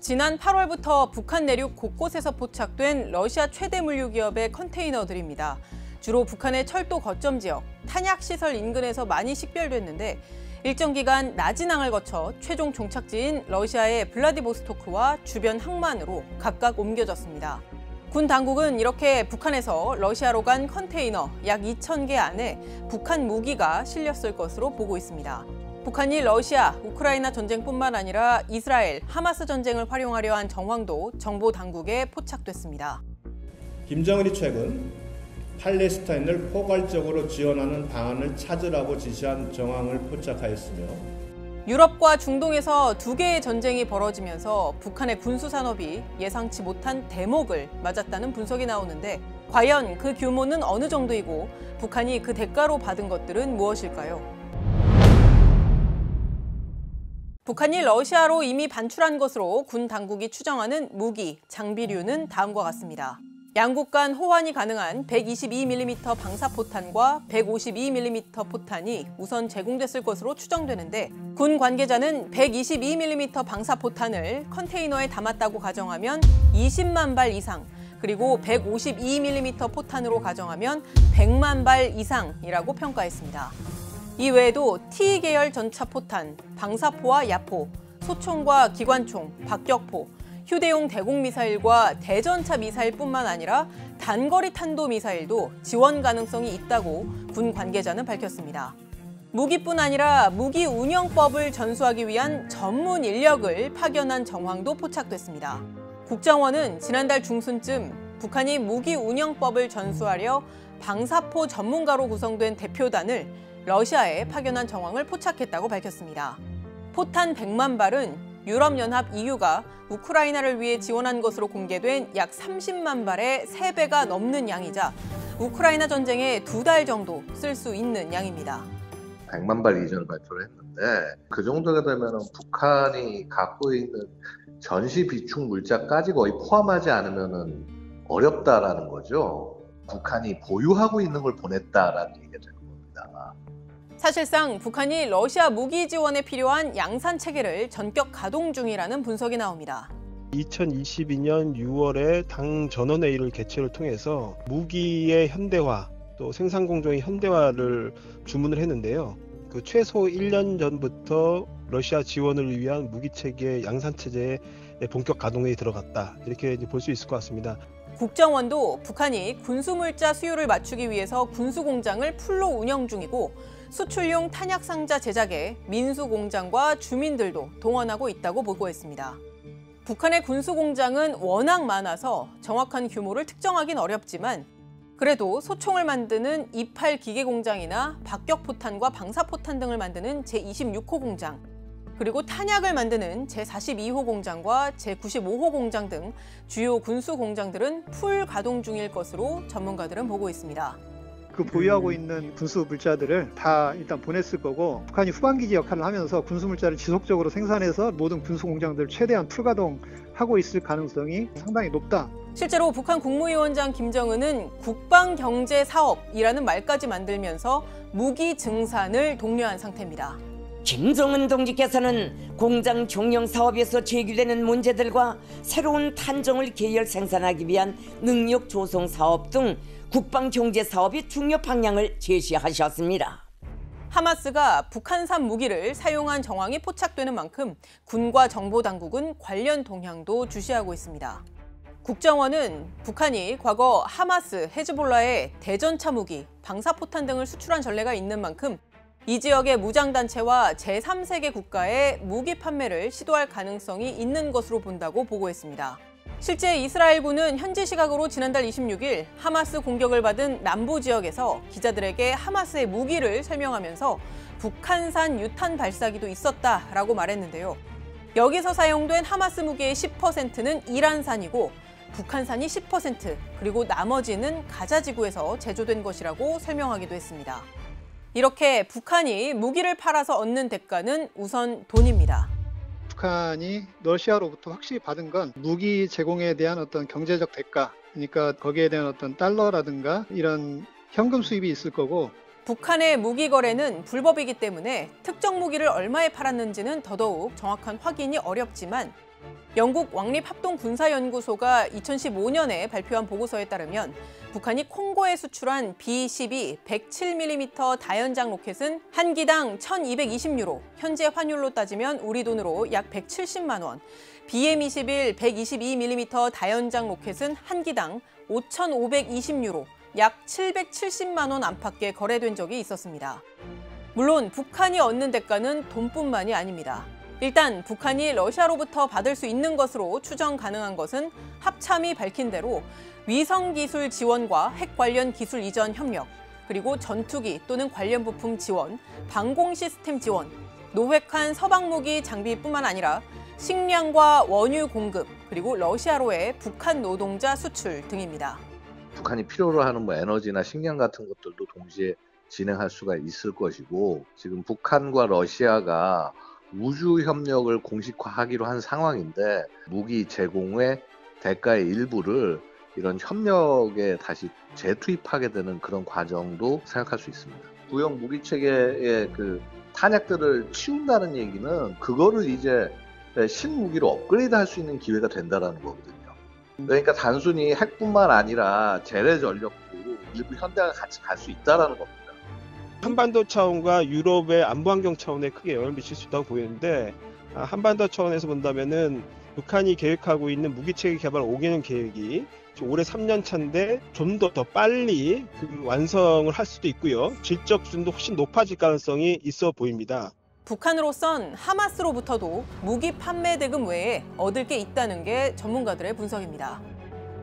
지난 8월부터 북한 내륙 곳곳에서 포착된 러시아 최대 물류 기업의 컨테이너들입니다. 주로 북한의 철도 거점 지역, 탄약시설 인근에서 많이 식별됐는데 일정 기간 낮은 항을 거쳐 최종 종착지인 러시아의 블라디보스토크와 주변 항만으로 각각 옮겨졌습니다. 군 당국은 이렇게 북한에서 러시아로 간 컨테이너 약 2,000개 안에 북한 무기가 실렸을 것으로 보고 있습니다. 북한이 러시아, 우크라이나 전쟁뿐만 아니라 이스라엘, 하마스 전쟁을 활용하려 한 정황도 정보 당국에 포착됐습니다. 김정은이 최근 팔레스타인을 포괄적으로 지원하는 방안을 찾으라고 지시한 정황을 포착하였으며 유럽과 중동에서 두 개의 전쟁이 벌어지면서 북한의 군수산업이 예상치 못한 대목을 맞았다는 분석이 나오는데 과연 그 규모는 어느 정도이고 북한이 그 대가로 받은 것들은 무엇일까요? 북한이 러시아로 이미 반출한 것으로 군 당국이 추정하는 무기, 장비류는 다음과 같습니다. 양국 간 호환이 가능한 122mm 방사포탄과 152mm 포탄이 우선 제공됐을 것으로 추정되는데 군 관계자는 122mm 방사포탄을 컨테이너에 담았다고 가정하면 20만 발 이상, 그리고 152mm 포탄으로 가정하면 100만 발 이상이라고 평가했습니다. 이 외에도 T-계열 전차포탄, 방사포와 야포, 소총과 기관총, 박격포, 휴대용 대공미사일과 대전차 미사일뿐만 아니라 단거리 탄도미사일도 지원 가능성이 있다고 군 관계자는 밝혔습니다. 무기뿐 아니라 무기 운영법을 전수하기 위한 전문 인력을 파견한 정황도 포착됐습니다. 국정원은 지난달 중순쯤 북한이 무기 운영법을 전수하려 방사포 전문가로 구성된 대표단을 러시아에 파견한 정황을 포착했다고 밝혔습니다. 포탄 100만 발은 유럽연합 EU가 우크라이나를 위해 지원한 것으로 공개된 약 30만 발의 3배가 넘는 양이자 우크라이나 전쟁에 2달 정도 쓸 수 있는 양입니다. 100만 발 이전을 발표를 했는데 그 정도가 되면 북한이 갖고 있는 전시 비축 물자까지 거의 포함하지 않으면 어렵다라는 거죠. 북한이 보유하고 있는 걸 보냈다라는 얘기가 되는 겁니다. 사실상 북한이 러시아 무기 지원에 필요한 양산 체계를 전격 가동 중이라는 분석이 나옵니다. 2022년 6월에 당 전원회의를 개최를 통해서 무기의 현대화, 또 생산 공정의 현대화를 주문을 했는데요. 그 최소 1년 전부터 러시아 지원을 위한 무기 체계 양산 체제의 본격 가동에 들어갔다. 이렇게 볼 수 있을 것 같습니다. 국정원도 북한이 군수물자 수요를 맞추기 위해서 군수공장을 풀로 운영 중이고 수출용 탄약상자 제작에 민수공장과 주민들도 동원하고 있다고 보고했습니다. 북한의 군수공장은 워낙 많아서 정확한 규모를 특정하긴 어렵지만 그래도 소총을 만드는 28 기계공장이나 박격포탄과 방사포탄 등을 만드는 제26호 공장, 그리고 탄약을 만드는 제42호 공장과 제95호 공장 등 주요 군수 공장들은 풀 가동 중일 것으로 전문가들은 보고 있습니다. 그 보유하고 있는 군수 물자들을 다 일단 보냈을 거고 북한이 후방기지 역할을 하면서 군수 물자를 지속적으로 생산해서 모든 군수 공장들을 최대한 풀가동하고 있을 가능성이 상당히 높다. 실제로 북한 국무위원장 김정은은 국방경제사업이라는 말까지 만들면서 무기 증산을 독려한 상태입니다. 김정은 동지께서는 공장 종영 사업에서 제기되는 문제들과 새로운 탄종을 계열 생산하기 위한 능력 조성 사업 등 국방 경제 사업의 중요 방향을 제시하셨습니다. 하마스가 북한산 무기를 사용한 정황이 포착되는 만큼 군과 정보 당국은 관련 동향도 주시하고 있습니다. 국정원은 북한이 과거 하마스, 헤즈볼라에 대전차 무기, 방사포탄 등을 수출한 전례가 있는 만큼 이 지역의 무장단체와 제3세계 국가에 무기 판매를 시도할 가능성이 있는 것으로 본다고 보고했습니다. 실제 이스라엘군은 현지 시각으로 지난달 26일 하마스 공격을 받은 남부 지역에서 기자들에게 하마스의 무기를 설명하면서 북한산 유탄 발사기도 있었다라고 말했는데요. 여기서 사용된 하마스 무기의 10%는 이란산이고 북한산이 10%, 그리고 나머지는 가자지구에서 제조된 것이라고 설명하기도 했습니다. 이렇게 북한이 무기를 팔아서 얻는 대가는 우선 돈입니다. 북한이 러시아로부터 확실히 받은 건 무기 제공에 대한 어떤 경제적 대가, 그러니까 거기에 대한 어떤 달러라든가 이런 현금 수입이 있을 거고 북한의 무기 거래는 불법이기 때문에 특정 무기를 얼마에 팔았는지는 더더욱 정확한 확인이 어렵지만 영국 왕립합동군사연구소가 2015년에 발표한 보고서에 따르면 북한이 콩고에 수출한 B-12 107mm 다연장 로켓은 한 기당 1,220유로, 현재 환율로 따지면 우리 돈으로 약 170만 원, BM-21 122mm 다연장 로켓은 한 기당 5,520유로, 약 770만 원 안팎에 거래된 적이 있었습니다. 물론 북한이 얻는 대가는 돈뿐만이 아닙니다. 일단 북한이 러시아로부터 받을 수 있는 것으로 추정 가능한 것은 합참이 밝힌 대로 위성기술 지원과 핵 관련 기술 이전 협력, 그리고 전투기 또는 관련 부품 지원, 방공 시스템 지원, 노획한 서방무기 장비뿐만 아니라 식량과 원유 공급, 그리고 러시아로의 북한 노동자 수출 등입니다. 북한이 필요로 하는 에너지나 식량 같은 것들도 동시에 진행할 수가 있을 것이고, 지금 북한과 러시아가 우주 협력을 공식화하기로 한 상황인데 무기 제공의 대가의 일부를 이런 협력에 다시 재투입하게 되는 그런 과정도 생각할 수 있습니다. 구형 무기 체계의 그 탄약들을 치운다는 얘기는 그거를 이제 신무기로 업그레이드할 수 있는 기회가 된다라는 거거든요. 그러니까 단순히 핵뿐만 아니라 재래 전력도 일부 현대가 같이 갈 수 있다라는 겁니다. 한반도 차원과 유럽의 안보 환경 차원에 크게 영향을 미칠 수 있다고 보이는데, 한반도 차원에서 본다면은 북한이 계획하고 있는 무기체계 개발 5개년 계획이 올해 3년 차인데 좀 더 빨리 완성을 할 수도 있고요. 질적 수준도 훨씬 높아질 가능성이 있어 보입니다. 북한으로선 하마스로부터도 무기 판매 대금 외에 얻을 게 있다는 게 전문가들의 분석입니다.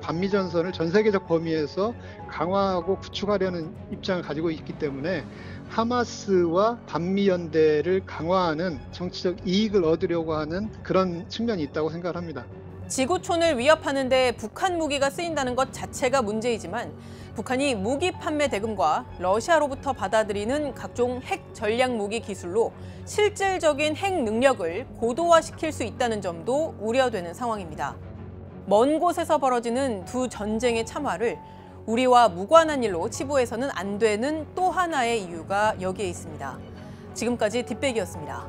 반미전선을 전 세계적 범위에서 강화하고 구축하려는 입장을 가지고 있기 때문에 하마스와 반미연대를 강화하는 정치적 이익을 얻으려고 하는 그런 측면이 있다고 생각합니다. 지구촌을 위협하는 데 북한 무기가 쓰인다는 것 자체가 문제이지만 북한이 무기 판매 대금과 러시아로부터 받아들이는 각종 핵 전략 무기 기술로 실질적인 핵 능력을 고도화시킬 수 있다는 점도 우려되는 상황입니다. 먼 곳에서 벌어지는 두 전쟁의 참화를 우리와 무관한 일로 치부해서는 안 되는 또 하나의 이유가 여기에 있습니다. 지금까지 뒷배기였습니다.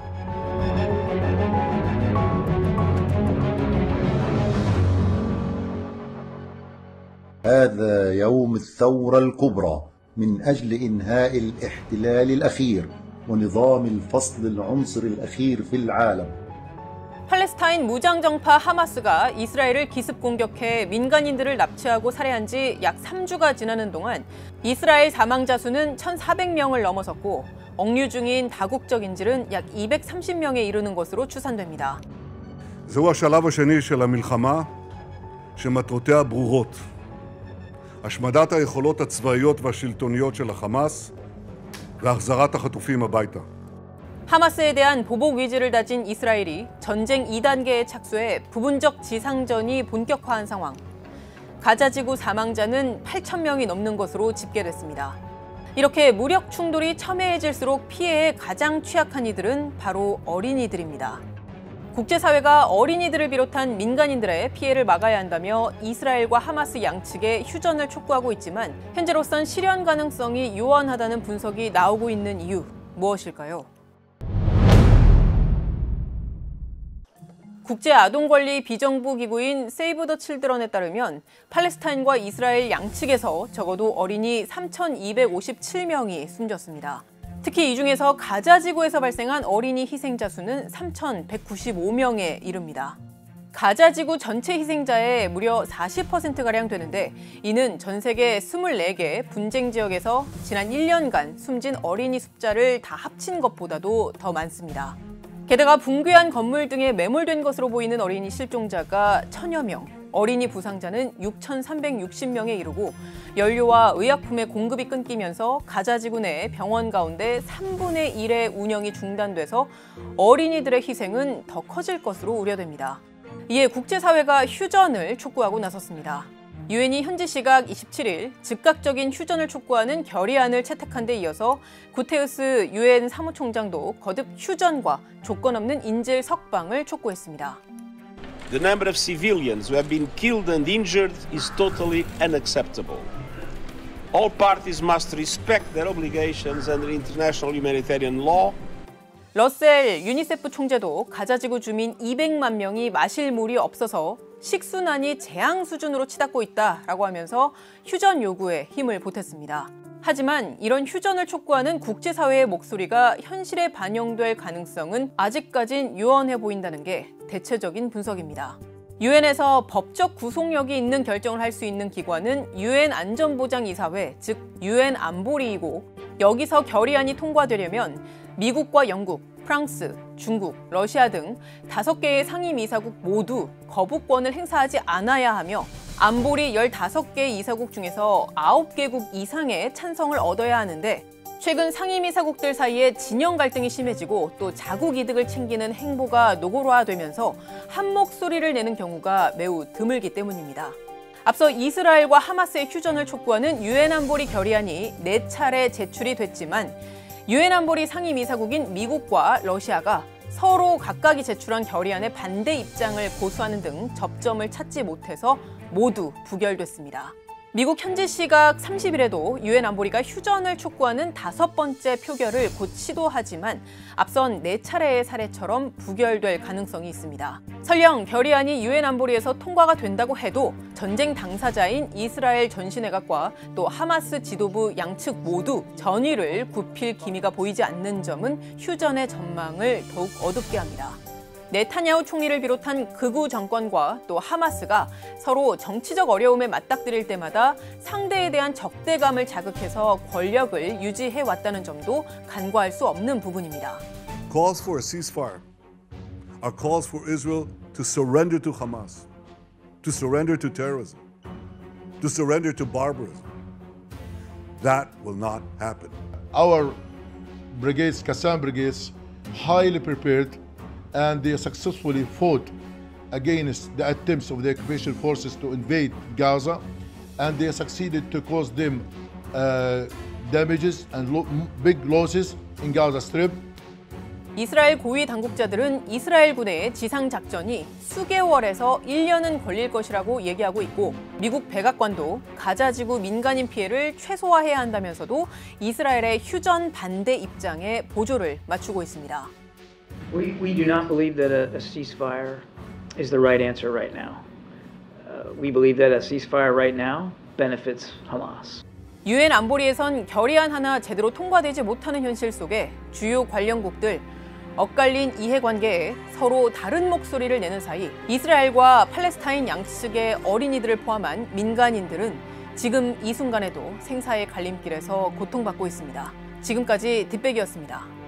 هذا يوم الثورة الكبرى من أجل إنهاء الاحتلال الأخير ونظام الفصل العنصري الأخير في العالم. 팔레스타인 무장정파 하마스가 이스라엘을 기습 공격해 민간인들을 납치하고 살해한 지 약 3주가 지나는 동안 이스라엘 사망자 수는 1,400명을 넘어섰고 억류 중인 다국적인질은 약 230명에 이르는 것으로 추산됩니다. זהו השלב השני של המלחמה שמטרותיה ברורות. השמדת היכולות הצבאיות והשלטוניות של החמאס והחזרת החטופים הביתה. 하마스에 대한 보복 의지를 다진 이스라엘이 전쟁 2단계에 착수해 부분적 지상전이 본격화한 상황. 가자지구 사망자는 8,000명이 넘는 것으로 집계됐습니다. 이렇게 무력 충돌이 첨예해질수록 피해에 가장 취약한 이들은 바로 어린이들입니다. 국제사회가 어린이들을 비롯한 민간인들의 피해를 막아야 한다며 이스라엘과 하마스 양측의 휴전을 촉구하고 있지만 현재로선 실현 가능성이 요원하다는 분석이 나오고 있는 이유 무엇일까요? 국제아동권리 비정부 기구인 세이브 더 칠드런에 따르면 팔레스타인과 이스라엘 양측에서 적어도 어린이 3,257명이 숨졌습니다. 특히 이 중에서 가자지구에서 발생한 어린이 희생자 수는 3,195명에 이릅니다. 가자지구 전체 희생자의 무려 40%가량 되는데 이는 전 세계 24개 분쟁 지역에서 지난 1년간 숨진 어린이 숫자를 다 합친 것보다도 더 많습니다. 게다가 붕괴한 건물 등에 매몰된 것으로 보이는 어린이 실종자가 1,000여 명, 어린이 부상자는 6,360명에 이르고 연료와 의약품의 공급이 끊기면서 가자지구 내 병원 가운데 3분의 1의 운영이 중단돼서 어린이들의 희생은 더 커질 것으로 우려됩니다. 이에 국제사회가 휴전을 촉구하고 나섰습니다. 유엔이 현지 시각 27일 즉각적인 휴전을 촉구하는 결의안을 채택한 데 이어서 구테우스 유엔 사무총장도 거듭 휴전과 조건 없는 인질 석방을 촉구했습니다. The number of civilians who have been killed and injured is totally unacceptable. All parties must respect their obligations under international humanitarian law 러셀 유니세프 총재도 가자지구 주민 200만 명이 마실 물이 없어서 식수난이 재앙 수준으로 치닫고 있다라고 하면서 휴전 요구에 힘을 보탰습니다. 하지만 이런 휴전을 촉구하는 국제사회의 목소리가 현실에 반영될 가능성은 아직까진 유언해 보인다는 게 대체적인 분석입니다. 유엔에서 법적 구속력이 있는 결정을 할 수 있는 기관은 유엔 안전보장이사회, 즉 유엔 안보리이고 여기서 결의안이 통과되려면 미국과 영국, 프랑스, 중국, 러시아 등 5개의 상임이사국 모두 거부권을 행사하지 않아야 하며 안보리 15개 이사국 중에서 9개국 이상의 찬성을 얻어야 하는데 최근 상임이사국들 사이에 진영 갈등이 심해지고 또 자국 이득을 챙기는 행보가 노골화되면서 한 목소리를 내는 경우가 매우 드물기 때문입니다. 앞서 이스라엘과 하마스의 휴전을 촉구하는 유엔 안보리 결의안이 4차례 제출이 됐지만 유엔 안보리 상임이사국인 미국과 러시아가 서로 각각이 제출한 결의안에 반대 입장을 고수하는 등 접점을 찾지 못해서 모두 부결됐습니다. 미국 현지 시각 30일에도 유엔 안보리가 휴전을 촉구하는 5번째 표결을 곧 시도하지만 앞선 4차례의 사례처럼 부결될 가능성이 있습니다. 설령 결의안이 유엔 안보리에서 통과가 된다고 해도 전쟁 당사자인 이스라엘 전시내각과 또 하마스 지도부 양측 모두 전의를 굽힐 기미가 보이지 않는 점은 휴전의 전망을 더욱 어둡게 합니다. 네타냐후 총리를 비롯한 극우 정권과 또 하마스가 서로 정치적 어려움에 맞닥뜨릴 때마다 상대에 대한 적대감을 자극해서 권력을 유지해왔다는 점도 간과할 수 없는 부분입니다. Calls for a ceasefire are calls for Israel to surrender to Hamas, to surrender to terrorism, to surrender to barbarism. That will not happen. Our brigades, Qassam brigades, highly prepared, and they successfully fought against the attempts of the occupation forces to invade Gaza, and they succeeded to cause them damages and big losses in Gaza Strip. 이스라엘 고위 당국자들은 이스라엘 군의 지상 작전이 수개월에서 1년은 걸릴 것이라고 얘기하고 있고 미국 백악관도 가자지구 민간인 피해를 최소화해야 한다면서도 이스라엘의 휴전 반대 입장에 보조를 맞추고 있습니다. We do not believe that a ceasefire is the right answer right now. We believe that a ceasefire right now benefits Hamas. 유엔 안보리에선 결의안 하나 제대로 통과되지 못하는 현실 속에 주요 관련국들 엇갈린 이해관계에 서로 다른 목소리를 내는 사이 이스라엘과 팔레스타인 양측의 어린이들을 포함한 민간인들은 지금 이 순간에도 생사의 갈림길에서 고통받고 있습니다. 지금까지 뒷백이었습니다.